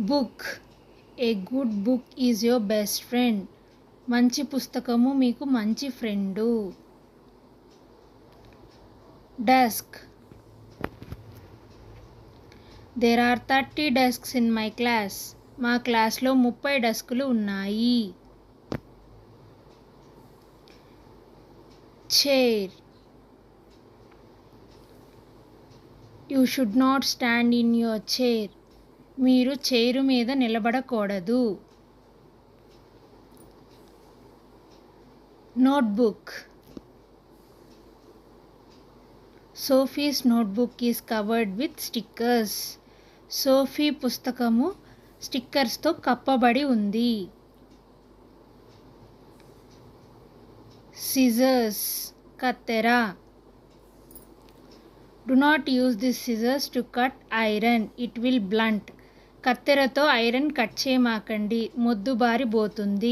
Book. A good book is your best friend. మంచి పుస్తకము మీకు మంచి friend. Desk. There are 30 desks in my class. మా క్లాస్లో 30 డెస్కులు ఉన్నాయి. Chair. You should not stand in your chair. మీరు చైరు మీద నిలబడకూడదు. Notebook. Sophie's notebook is covered with stickers. Sophie పుస్తకము స్టిక్కర్స్తో కప్పబడి ఉంది. సిజర్స్. కత్తెర. Do not use this scissors to cut iron, it will blunt. కత్తెరతో ఐరన్ కట్ చేయమాకండి, మొద్దుబారిపోతుంది.